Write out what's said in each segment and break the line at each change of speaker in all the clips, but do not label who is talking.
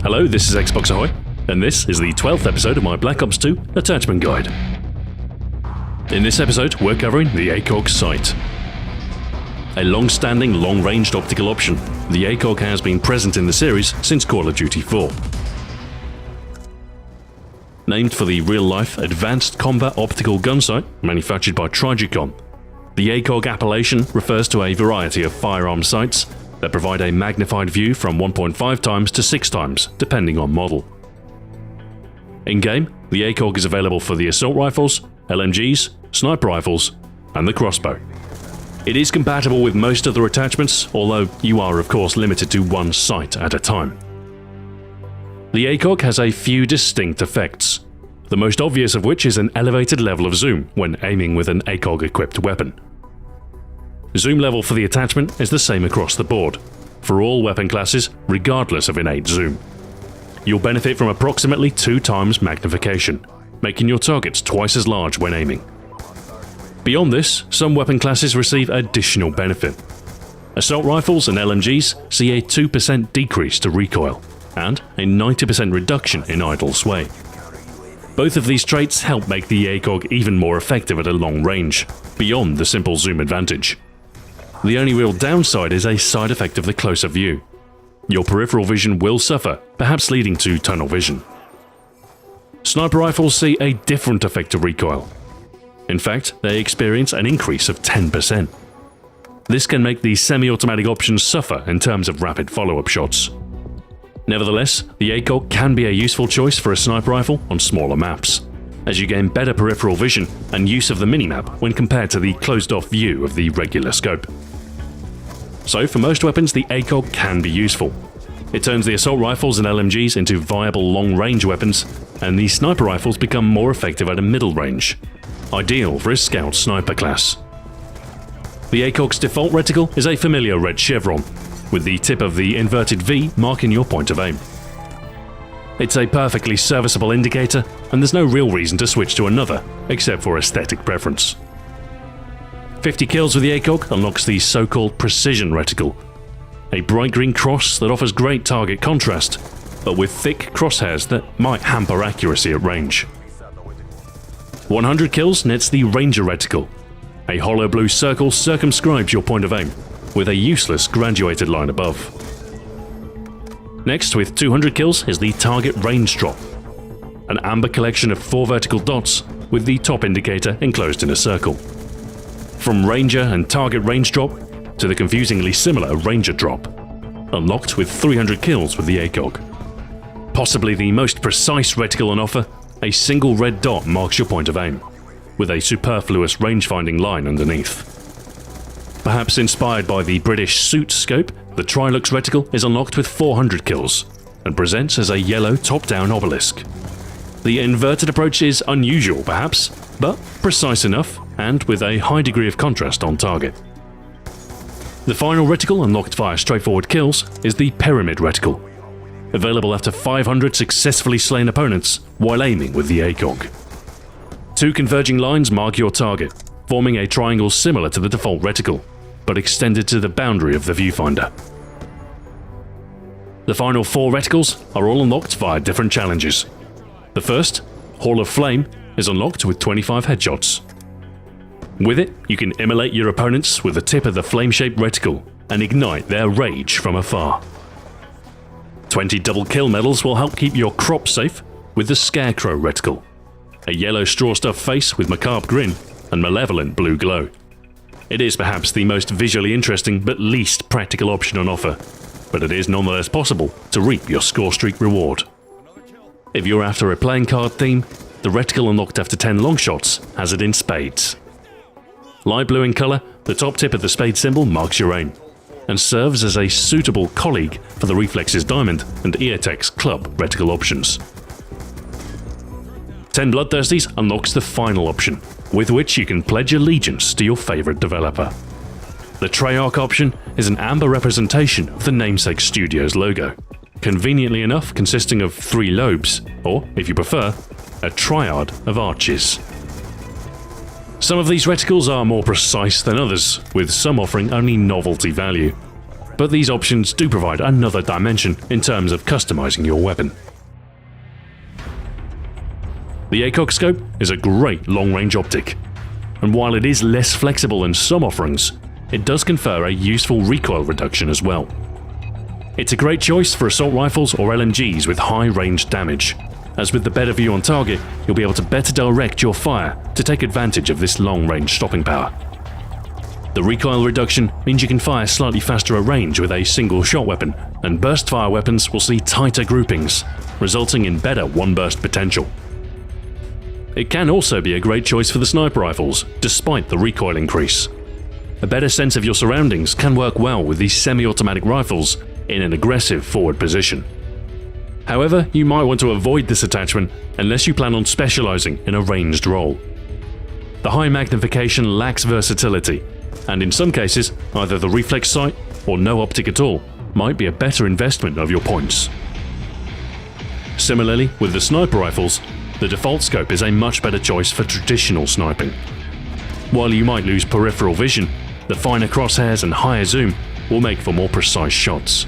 Hello, this is Xbox Ahoy, and this is the 12th episode of my Black Ops 2 attachment guide. In this episode, we're covering the ACOG Sight. A long-standing, long-ranged optical option, the ACOG has been present in the series since Call of Duty 4. Named for the real-life Advanced Combat Optical Gunsight manufactured by Trijicon, the ACOG appellation refers to a variety of firearm sights that provide a magnified view from 1.5 times to 6 times, depending on model. In-game, the ACOG is available for the assault rifles, LMGs, sniper rifles, and the Crossbow. It is compatible with most other attachments, although you are of course limited to one sight at a time. The ACOG has a few distinct effects, the most obvious of which is an elevated level of zoom when aiming with an ACOG-equipped weapon. Zoom level for the attachment is the same across the board, for all weapon classes regardless of innate zoom. You'll benefit from approximately 2 times magnification, making your targets twice as large when aiming. Beyond this, some weapon classes receive additional benefit. Assault rifles and LMGs see a 2% decrease to recoil, and a 90% reduction in idle sway. Both of these traits help make the ACOG even more effective at a long range, beyond the simple zoom advantage. The only real downside is a side effect of the closer view. Your peripheral vision will suffer, perhaps leading to tunnel vision. Sniper rifles see a different effect to recoil. In fact, they experience an increase of 10%. This can make the semi-automatic options suffer in terms of rapid follow-up shots. Nevertheless, the ACOG can be a useful choice for a sniper rifle on smaller maps, as you gain better peripheral vision and use of the minimap when compared to the closed-off view of the regular scope. So for most weapons, the ACOG can be useful. It turns the assault rifles and LMGs into viable long-range weapons, and the sniper rifles become more effective at a middle range, ideal for a scout sniper class. The ACOG's default reticle is a familiar red chevron, with the tip of the inverted V marking your point of aim. It's a perfectly serviceable indicator, and there's no real reason to switch to another, except for aesthetic preference. 50 kills with the ACOG unlocks the so-called precision reticle, a bright green cross that offers great target contrast, but with thick crosshairs that might hamper accuracy at range. 100 kills nets the Ranger reticle. A hollow blue circle circumscribes your point of aim, with a useless graduated line above. Next, with 200 kills, is the target range drop, an amber collection of 4 vertical dots with the top indicator enclosed in a circle. From Ranger and target range drop to the confusingly similar Ranger drop, unlocked with 300 kills with the ACOG. Possibly the most precise reticle on offer, a single red dot marks your point of aim, with a superfluous range-finding line underneath. Perhaps inspired by the British Suit scope, the Trilux reticle is unlocked with 400 kills, and presents as a yellow top-down obelisk. The inverted approach is unusual perhaps, but precise enough, and with a high degree of contrast on target. The final reticle unlocked via straightforward kills is the Pyramid reticle, available after 500 successfully slain opponents while aiming with the ACOG. 2 converging lines mark your target, forming a triangle similar to the default reticle, but extended to the boundary of the viewfinder. The final 4 reticles are all unlocked via different challenges. The first, Hall of Flame, is unlocked with 25 headshots. With it, you can immolate your opponents with the tip of the flame-shaped reticle and ignite their rage from afar. 20 double kill medals will help keep your crop safe with the Scarecrow reticle, a yellow straw-stuffed face with macabre grin and malevolent blue glow. It is perhaps the most visually interesting but least practical option on offer, but it is nonetheless possible to reap your score streak reward. If you're after a playing card theme, the reticle unlocked after 10 long shots has it in spades. Light blue in colour, the top tip of the spade symbol marks your aim, and serves as a suitable colleague for the Reflexes Diamond and EOTech's Club reticle options. 10 Bloodthirsties unlocks the final option, with which you can pledge allegiance to your favourite developer. The Treyarch option is an amber representation of the namesake studio's logo, conveniently enough consisting of 3 lobes, or, if you prefer, a triad of arches. Some of these reticles are more precise than others, with some offering only novelty value. but these options do provide another dimension in terms of customizing your weapon. The ACOG scope is a great long-range optic, and while it is less flexible than some offerings, it does confer a useful recoil reduction as well. It's a great choice for assault rifles or LMGs with high range damage, as with the better view on target, you'll be able to better direct your fire to take advantage of this long-range stopping power. The recoil reduction means you can fire slightly faster at range with a single shot weapon, and burst fire weapons will see tighter groupings, resulting in better one-burst potential. It can also be a great choice for the sniper rifles, despite the recoil increase. A better sense of your surroundings can work well with these semi-automatic rifles in an aggressive forward position. However, you might want to avoid this attachment unless you plan on specializing in a ranged role. The high magnification lacks versatility, and in some cases, either the reflex sight or no optic at all might be a better investment of your points. Similarly, with the sniper rifles, the default scope is a much better choice for traditional sniping. While you might lose peripheral vision, the finer crosshairs and higher zoom will make for more precise shots.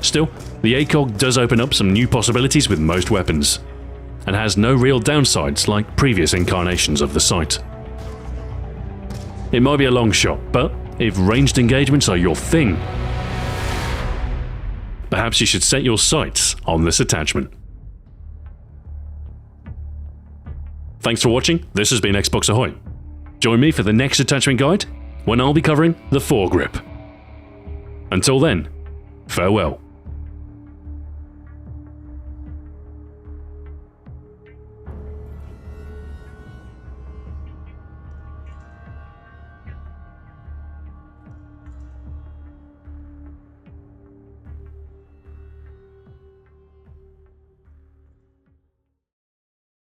Still, the ACOG does open up some new possibilities with most weapons, and has no real downsides like previous incarnations of the sight. It might be a long shot, but if ranged engagements are your thing, perhaps you should set your sights on this attachment. Thanks for watching, this has been Xbox Ahoy. Join me for the next attachment guide, when I'll be covering the foregrip. Until then, farewell.